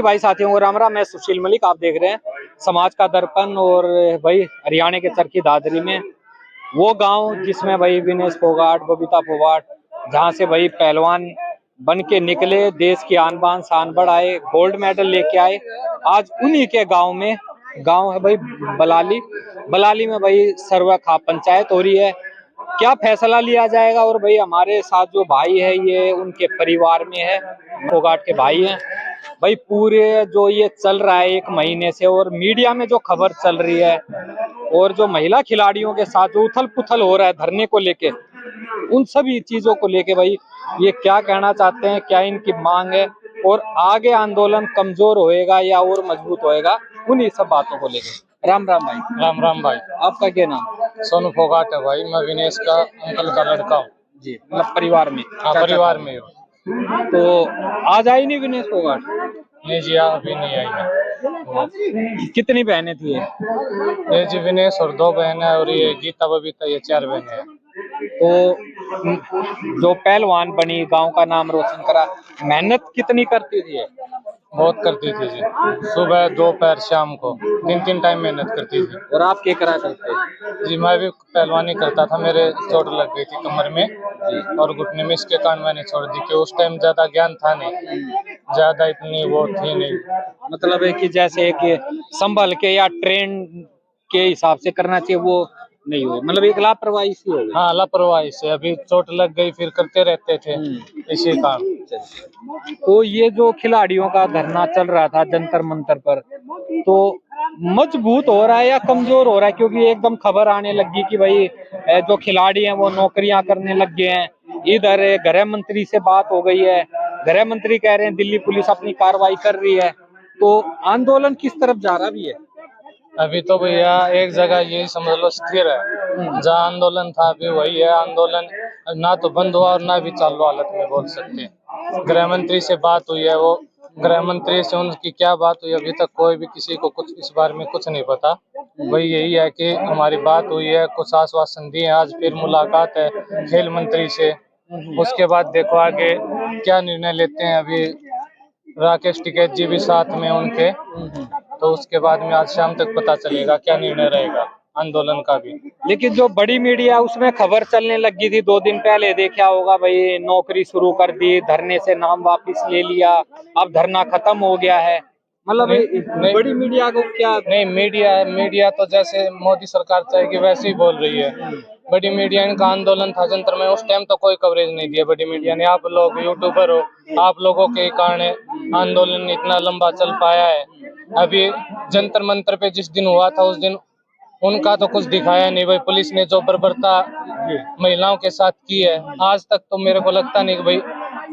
भाई साथियों को राम राम। मैं सुशील मलिक, आप देख रहे हैं समाज का दर्पण। और भाई हरियाणा के चरखी दादरी में वो गांव जिसमें भाई विनेश फोगाट, बबीता फोगाट, जहां से भाई पहलवान बन के निकले, देश की आन बान शान बढ़ाए, गोल्ड मेडल लेके आए। आज उन्हीं के गांव है भाई बलाली। बलाली में भाई सर्वे खाप पंचायत हो रही है। क्या फैसला लिया जाएगा। और भाई हमारे साथ जो भाई है ये उनके परिवार में है, फोगाट के भाई हैं भाई। पूरे जो ये चल रहा है 1 महीने से, और मीडिया में जो खबर चल रही है, और जो महिला खिलाड़ियों के साथ जो उथल पुथल हो रहा है धरने को लेके, उन सभी चीजों को लेके भाई ये क्या कहना चाहते हैं, क्या इनकी मांग है, और आगे आंदोलन कमजोर होएगा या और मजबूत होएगा, उन्हीं सब बातों को लेके। राम राम भाई। राम राम भाई। आपका क्या नाम? सोनू फोगाट है भाई। मैं विनेश का अंकल का लड़का हूँ जी, मतलब परिवार में? हाँ, परिवार में हूँ। तो आज आई नहीं विनेश फोगाट? नहीं जी, अभी नहीं आई है। कितनी बहनें थी ये जी विनेश और 2 बहनें, और ये गीता बबीता, ये 4 बहनें हैं। तो जो पहलवान बनी, गांव का नाम रोशन करा, मेहनत कितनी करती थी? बहुत करती थी जी। सुबह, दोपहर, शाम को 3 टाइम मेहनत करती थी। और आप क्या करा करते? जी, मैं भी पहलवानी करता था। मेरे चोट लग गई थी कमर में और घुटने में, इसके कारण मैंने छोड़ दी कि उस टाइम ज्यादा ज्ञान था नहीं, ज्यादा इतनी वो थी नहीं। मतलब है कि जैसे एक संभल के या ट्रेन के हिसाब से करना चाहिए, वो नहीं हुई, मतलब एक लापरवाही सी हो गई। हाँ, लापरवाही से। अभी चोट लग गई, फिर करते रहते थे इसी कारण। तो ये जो खिलाड़ियों का धरना चल रहा था जंतर मंतर पर, तो मजबूत हो रहा है या कमजोर हो रहा है? क्योंकि एकदम खबर आने लगी कि भाई जो खिलाड़ी हैं वो नौकरियां करने लग गए हैं। इधर गृह मंत्री से बात हो गई है, गृह मंत्री कह रहे हैं दिल्ली पुलिस अपनी कार्रवाई कर रही है। तो आंदोलन किस तरफ जा रहा भी है? अभी तो भैया एक जगह यही समझ लो स्थिर है। जहाँ आंदोलन था अभी वही है। आंदोलन ना तो बंद हुआ और ना भी चालू हालत में बोल सकते हैं। गृह मंत्री से बात हुई है, वो गृह मंत्री से उनकी क्या बात हुई अभी तक कोई भी किसी को कुछ इस बारे में कुछ नहीं पता। वही यही है कि हमारी बात हुई है, कुछ आश्वासन दिए। आज फिर मुलाकात है खेल मंत्री से। उसके बाद देखो आगे क्या निर्णय लेते हैं। अभी राकेश टिकैत जी भी साथ में उनके, तो उसके बाद में आज शाम तक पता चलेगा क्या निर्णय रहेगा आंदोलन का भी। लेकिन जो बड़ी मीडिया उसमें खबर चलने लगी थी 2 दिन पहले, देखा होगा भाई, नौकरी शुरू कर दी, धरने से नाम वापस ले लिया, अब धरना खत्म हो गया है। मतलब नहीं, बड़ी मीडिया को क्या नहीं, मीडिया तो जैसे मोदी सरकार चाहेगी वैसे ही बोल रही है। बड़ी मीडिया, इनका आंदोलन था जंतर में, उस टाइम तो कोई कवरेज नहीं दिया बड़ी मीडिया ने। आप लोग यूट्यूबर हो, आप लोगों के कारण आंदोलन इतना लंबा चल पाया है। अभी जंतर मंतर पे जिस दिन हुआ था उस दिन उनका तो कुछ दिखाया नहीं भाई। पुलिस ने जो बर्बरता महिलाओं के साथ की है, आज तक तो मेरे को लगता नहीं कि भाई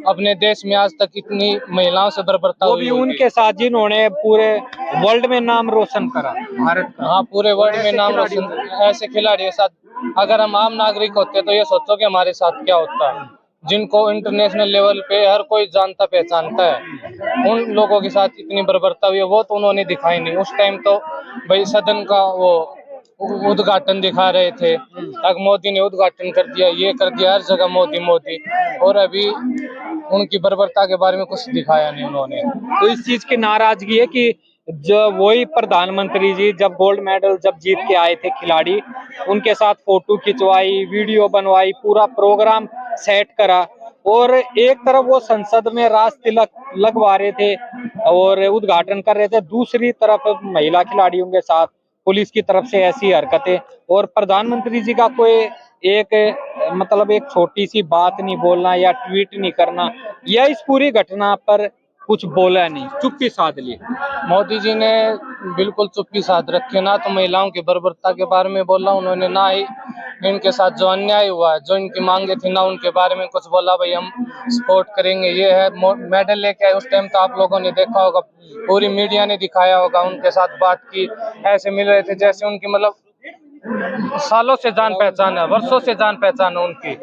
अपने देश में आज तक इतनी महिलाओं से बर्बरता हुई। उनके साथ जिन्होंने पूरे वर्ल्ड में नाम रोशन करा, भारत का। हाँ, पूरे वर्ल्ड में नाम रोशन। ऐसे खिलाड़ी के साथ अगर हम आम नागरिक होते तो ये सोचो कि हमारे साथ क्या होता है। जिनको इंटरनेशनल लेवल पे हर कोई जानता पहचानता है, उन लोगों के साथ इतनी बर्बरता हुई है, वो तो उन्होंने दिखाई नहीं। उस टाइम तो भाई सदन का वो उद्घाटन दिखा रहे थे, अब मोदी ने उद्घाटन कर दिया, ये कर दिया, हर जगह मोदी मोदी। और अभी उनकी बर्बरता के बारे में कुछ दिखाया नहीं उन्होंने। तो इस चीज की नाराजगी है कि जब वही प्रधानमंत्री जी जब गोल्ड मेडल जब जीत के आए थे खिलाड़ी, उनके साथ फोटो खिंचवाई, वीडियो बनवाई, पूरा प्रोग्राम सेट करा, और एक तरफ वो संसद में राज तिलक लगवा रहे थे और उद्घाटन कर रहे थे, दूसरी तरफ महिला खिलाड़ियों के साथ पुलिस की तरफ से ऐसी हरकतें, और प्रधानमंत्री जी का कोई एक मतलब एक छोटी सी बात नहीं बोलना या ट्वीट नहीं करना, या इस पूरी घटना पर कुछ बोला नहीं, चुप्पी साध ली। मोदी जी ने बिल्कुल चुप्पी साध रखी। ना तो महिलाओं की बर्बरता के बारे में बोला उन्होंने, ना ही इनके साथ जो अन्याय हुआ है, जो इनकी मांगे थी, ना उनके बारे में कुछ बोला भाई हम सपोर्ट करेंगे। ये है मेडल लेके आए उस टाइम तो आप लोगों ने देखा होगा, पूरी मीडिया ने दिखाया होगा, उनके साथ बात की, ऐसे मिल रहे थे जैसे उनकी मतलब सालों से जान पहचान है, वर्षों से जान पहचान है उनकी।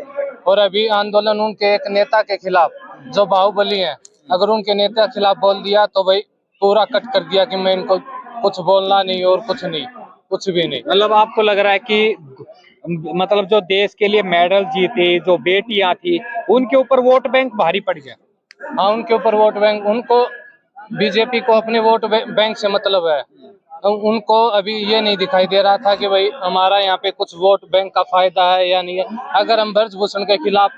और अभी आंदोलन उनके एक नेता के खिलाफ जो बाहुबली है, अगर उनके नेता के खिलाफ बोल दिया तो भाई पूरा कट कर दिया कि मैं इनको कुछ बोलना नहीं और कुछ नहीं, कुछ भी नहीं। मतलब आपको लग रहा है कि मतलब जो देश के लिए मेडल जीते, जो बेटियां थी, उनके ऊपर वोट बैंक भारी पड़ गया? हाँ, उनके ऊपर वोट बैंक, उनको बीजेपी को अपने वोट बैंक से मतलब है। उनको अभी ये नहीं दिखाई दे रहा था कि भाई हमारा यहाँ पे कुछ वोट बैंक का फायदा है या नहीं है। अगर हम ब्रजभूषण के खिलाफ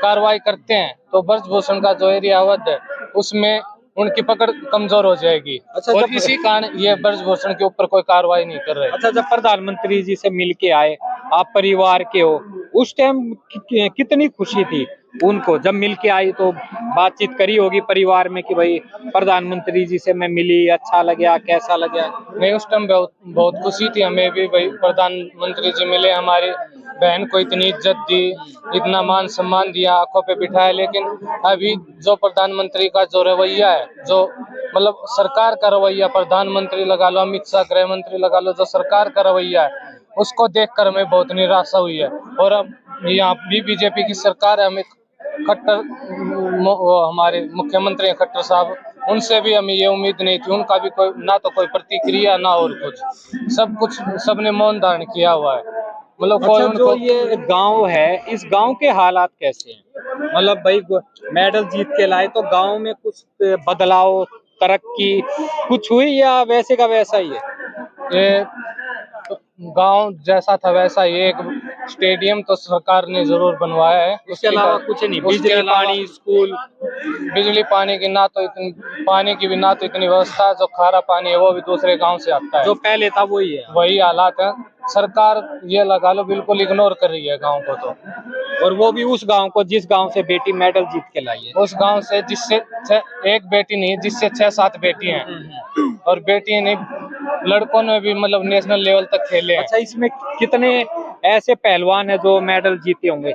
कार्रवाई करते हैं तो ब्रजभूषण का जो एरिया अवध है उसमें उनकी पकड़ कमजोर हो जाएगी। अच्छा, और जब इसी कारण ये ब्रजभूषण के ऊपर कोई कार्रवाई नहीं कर रहे। अच्छा, जब प्रधानमंत्री जी से मिल के आए, आप परिवार के हो, उस टाइम कितनी खुशी थी उनको जब मिल के आई? तो बातचीत करी होगी परिवार में कि भाई प्रधानमंत्री जी से मैं मिली, अच्छा लगा, कैसा लगा? नहीं, उस टाइम बहुत बहुत खुशी थी हमें भी, भाई प्रधानमंत्री जी मिले, हमारी बहन को इतनी इज्जत दी, इतना मान सम्मान दिया, आंखों पे बिठाया। लेकिन अभी जो प्रधानमंत्री का जो रवैया है, जो मतलब सरकार का रवैया, प्रधानमंत्री लगा लो, अमित शाह गृह मंत्री लगा लो, जो सरकार का रवैया है उसको देखकर हमें बहुत निराशा हुई है। और अब यहाँ भी बीजेपी की सरकार है, हमें खट्टर वो हमारे मुख्यमंत्री हैं खट्टर साहब, उनसे भी हमें ये उम्मीद नहीं थी। उनका भी कोई ना तो कोई प्रतिक्रिया ना और कुछ, सब कुछ सबने मौन धारण किया हुआ है। मतलब कोई अच्छा, जो उनको ये गांव है, इस गांव के हालात कैसे हैं? मतलब भाई मेडल जीत के लाए तो गांव में कुछ बदलाव, तरक्की कुछ हुई या वैसे का वैसा ही है? ये गांव जैसा था वैसा ही, एक स्टेडियम तो सरकार ने जरूर बनवाया है, उसके अलावा कुछ नहीं? उसके बिजली, अलावा पानी, स्कूल? बिजली पानी की ना तो इतनी, पानी की भी ना तो इतनी व्यवस्था है। जो खारा पानी है वो भी दूसरे गांव से आता है, जो पहले था वही है। वही हालात है। सरकार ये लगा लो बिल्कुल इग्नोर कर रही है गांव को तो। और वो भी उस गांव को जिस गांव से बेटी मेडल जीत के लाई है। उस गांव से जिससे एक बेटी नहीं, जिससे 6-7 बेटी हैं। और बेटी नहीं, लड़कों ने भी मतलब नेशनल लेवल तक खेले हैं। अच्छा, इसमें कितने ऐसे पहलवान है जो मेडल जीते होंगे,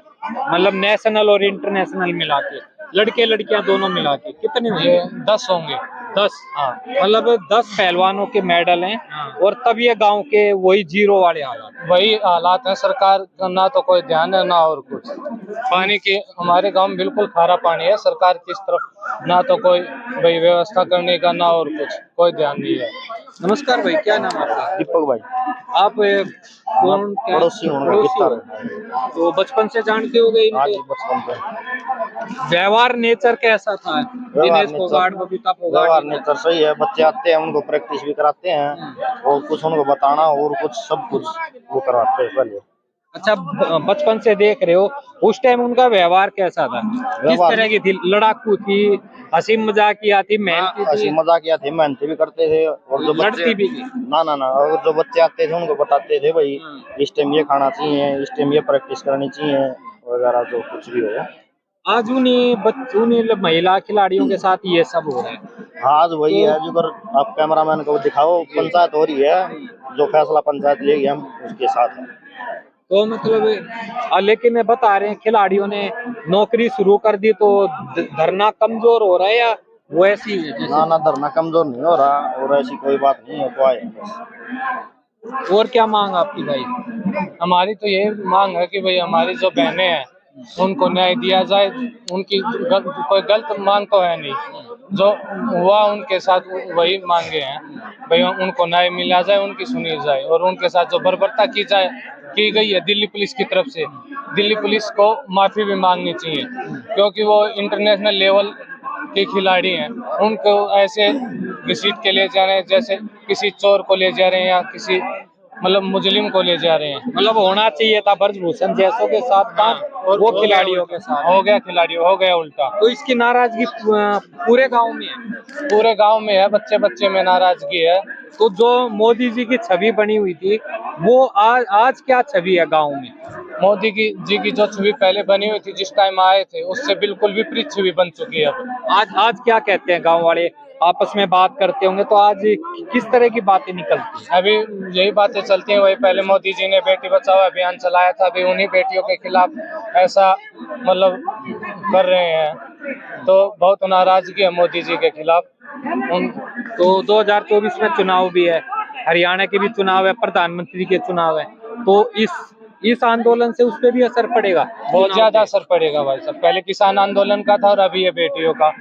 मतलब नेशनल और इंटरनेशनल मिला के, लड़के लड़कियां दोनों मिला के कितने होंगे? ये 10 होंगे। 10? हाँ, मतलब 10 पहलवानों के मेडल हैं। और तब ये गांव के वही जीरो वाले हालात। वही हालात हैं। सरकार का ना तो कोई ध्यान है ना और कुछ। पानी की हमारे गांव में बिल्कुल खारा पानी है, सरकार की इस तरफ ना तो कोई भाई व्यवस्था करने का ना और कुछ कोई ध्यान नहीं है। नमस्कार भाई, क्या नाम है आपका? दीपक भाई। आप कौन, क्या पड़ोसी हूँ, पड़ोसी हो? गिरफ्तार तो बचपन से जानते हो गए आज इनको? बचपन से व्यवहार नेचर कैसा था दिनेश फोगाट, बबीता व्यवहार फोगाट? नेचर सही है। बच्चे आते हैं उनको प्रैक्टिस भी कराते हैं और कुछ उनको बताना और कुछ सब कुछ वो करवाते हैं पहले। अच्छा, बचपन से देख रहे हो, उस टाइम उनका व्यवहार कैसा था? किस तरह की थी? लड़ाकू थी, हंसी मजाकिया थी, मेहनती हंसी थी, मजाक थी, मेहनत भी करते थे। और जो लड़ती बच्चे भी थी? ना और जो बच्चे आते थे उनको बताते थे भाई इस टाइम ये खाना चाहिए, इस टाइम ये प्रैक्टिस करनी चाहिए वगैरह जो कुछ भी हो। आज उन्हीं महिला खिलाड़ियों के साथ ये सब हो रहा है। हाँ, आज वही है जो कर आप कैमरामैन को दिखाओ, पंचायत हो रही है, जो फैसला पंचायत लेगी हम उसके साथ है। तो मतलब लेकिन बता रहे हैं खिलाड़ियों ने नौकरी शुरू कर दी, तो धरना कमजोर हो रहा है या वो ऐसी ही है जैसे? ना धरना कमजोर नहीं हो रहा और ऐसी कोई बात नहीं है, तो आए बस। और क्या मांग आपकी भाई? हमारी तो ये मांग है कि भाई हमारी जो बहनें हैं उनको न्याय दिया जाए। उनकी कोई गलत मांग तो है नहीं, जो हुआ उनके साथ वही मांगे हैं। भाई उनको न्याय मिला जाए, उनकी सुनी जाए और उनके साथ जो बर्बरता की गई है दिल्ली पुलिस की तरफ से, दिल्ली पुलिस को माफी भी मांगनी चाहिए, क्योंकि वो इंटरनेशनल लेवल के खिलाड़ी हैं। उनको ऐसे घसीट के ले जा रहे हैं जैसे किसी चोर को ले जा रहे हैं या किसी मतलब मुजरिम को ले जा रहे हैं। मतलब होना चाहिए था ब्रजभूषण जैसों के साथ काम, और वो खिलाड़ियों के साथ हो गया, खिलाड़ियों हो गया उल्टा। तो इसकी नाराजगी पूरे गांव में है। पूरे गांव में है, बच्चे बच्चे में नाराजगी है। तो जो मोदी जी की छवि बनी हुई थी, वो आज क्या छवि है गांव में? मोदी जी की जो छवि पहले बनी हुई थी जिस टाइम आए थे, उससे बिल्कुल विपरीत छवि बन चुकी है अब। आज क्या कहते हैं गांव वाले? आपस में बात करते होंगे तो आज किस तरह की बातें निकलती हैं? अभी यही बातें चलती हैं। वही पहले मोदी जी ने बेटी बचाओ अभियान चलाया था, अभी उन्हीं बेटियों के खिलाफ ऐसा मतलब कर रहे हैं, तो बहुत नाराजगी है मोदी जी के खिलाफ। तो 2024 में चुनाव भी है, हरियाणा के भी चुनाव है, प्रधानमंत्री के चुनाव है, तो इस आंदोलन से उस पर भी असर पड़ेगा? बहुत ज्यादा असर पड़ेगा भाई साहब। पहले किसान आंदोलन का था और अभी ये बेटियों का।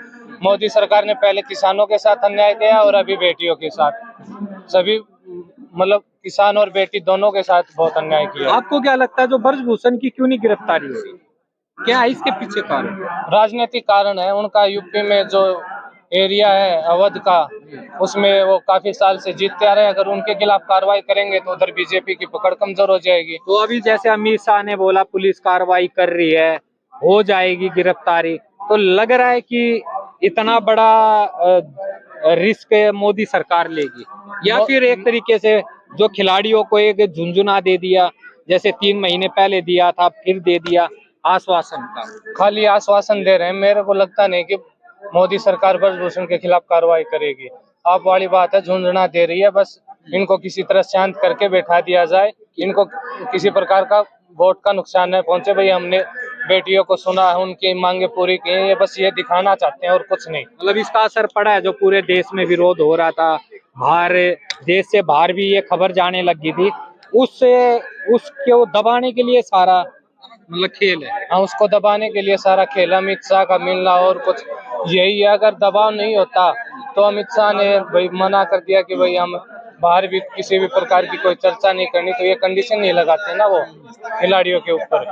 मोदी सरकार ने पहले किसानों के साथ अन्याय किया और अभी बेटियों के साथ, सभी मतलब किसान और बेटी दोनों के साथ बहुत अन्याय किया। आपको क्या लगता है जो ब्रजभूषण की क्यों नहीं गिरफ्तारी हो रही? क्या है इसके पीछे कारण? राजनीतिक कारण है उनका। यूपी में जो एरिया है अवध का, उसमें वो काफी साल से जीतते आ रहे हैं। अगर उनके खिलाफ कार्रवाई करेंगे तो उधर बीजेपी की पकड़ कमजोर हो जाएगी। तो अभी जैसे अमित शाह ने बोला पुलिस कार्रवाई कर रही है, हो जाएगी गिरफ्तारी, तो लग रहा है कि इतना बड़ा रिस्क मोदी सरकार लेगी, या फिर एक तरीके से जो खिलाड़ियों को एक झुंझुना दे दिया, जैसे 3 महीने पहले दिया था फिर दे दिया आश्वासन का। खाली आश्वासन दे रहे हैं, मेरे को लगता नहीं कि मोदी सरकार ब्रजभूषण के खिलाफ कार्रवाई करेगी। आप वाली बात है, झुंझुना दे रही है, बस इनको किसी तरह शांत करके बैठा दिया जाए, इनको किसी प्रकार का वोट का नुकसान नहीं पहुंचे। भाई हमने बेटियों को सुना है, उनकी मांगे पूरी की हैं, ये बस ये दिखाना चाहते हैं और कुछ नहीं। मतलब इसका असर पड़ा है, जो पूरे देश में विरोध हो रहा था, बाहर देश से बाहर भी ये खबर जाने लगी थी, उसको दबाने के लिए सारा मतलब खेल है। हाँ, उसको दबाने के लिए सारा खेल, अमित शाह का मिलना और कुछ यही है। अगर दबाव नहीं होता तो अमित शाह ने भाई मना कर दिया कि भाई हम बाहर भी किसी भी प्रकार की कोई चर्चा नहीं करनी, तो ये कंडीशन नहीं लगाते ना वो खिलाड़ियों के ऊपर।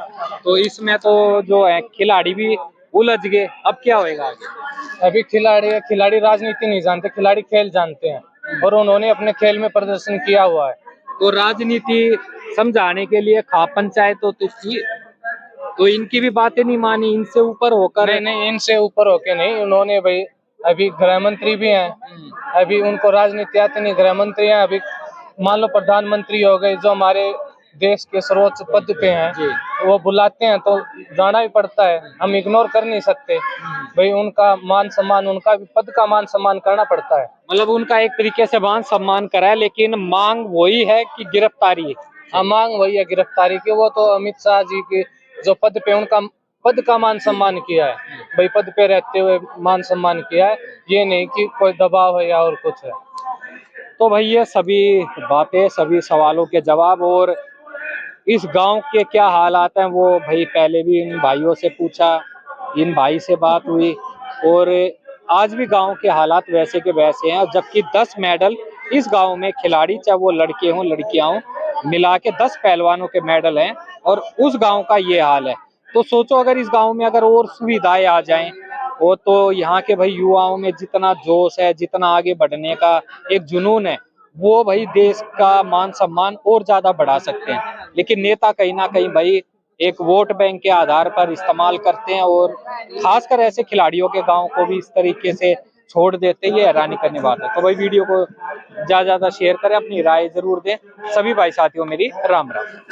तो इसमें तो जो है खिलाड़ी भी उलझ गए, अब क्या होएगा आगे? अभी खिलाड़ी राजनीति नहीं जानते, खिलाड़ी खेल जानते हैं और उन्होंने अपने खेल में प्रदर्शन किया हुआ है। तो राजनीति समझाने के लिए खा पंचायत तो थी, तो इनकी भी बातें नहीं मानी, इनसे ऊपर होकर। नहीं, इनसे ऊपर होके नहीं, उन्होंने भाई अभी गृह मंत्री भी हैं, अभी उनको राजनीति आती नहीं, गृह मंत्री हैं। अभी मान लो प्रधानमंत्री हो गए, जो हमारे देश के सर्वोच्च पद पे हैं, वो बुलाते हैं तो जाना ही पड़ता है, हम इग्नोर कर नहीं सकते। भाई उनका मान सम्मान, उनका भी पद का मान सम्मान करना पड़ता है। मतलब उनका एक तरीके से मान सम्मान करा है, लेकिन मांग वही है कि गिरफ्तारी। हाँ, मांग वही है गिरफ्तारी की। वो तो अमित शाह जी के जो पद पे, उनका पद का मान सम्मान किया है, भाई पद पे रहते हुए मान सम्मान किया है, ये नहीं कि कोई दबाव है या और कुछ है। तो भाई ये सभी बातें, सभी सवालों के जवाब, और इस गांव के क्या हालात हैं वो भाई पहले भी इन भाइयों से पूछा, इन भाई से बात हुई, और आज भी गांव के हालात वैसे के वैसे हैं। जबकि 10 मेडल इस गांव में खिलाड़ी, चाहे वो लड़के हों लड़कियां हों, मिला के 10 पहलवानों के मेडल हैं, और उस गांव का ये हाल है। तो सोचो अगर इस गांव में अगर और सुविधाएं आ जाएं, वो तो यहाँ के भाई युवाओं में जितना जोश है, जितना आगे बढ़ने का एक जुनून है, वो भाई देश का मान सम्मान और ज्यादा बढ़ा सकते हैं। लेकिन नेता कहीं ना कहीं भाई एक वोट बैंक के आधार पर इस्तेमाल करते हैं, और खासकर ऐसे खिलाड़ियों के गांव को भी इस तरीके से छोड़ देते हैं, ये हैरानी करने बात है। तो भाई वीडियो को ज्यादा शेयर करें, अपनी राय जरूर दें। सभी भाई साथियों मेरी राम राम।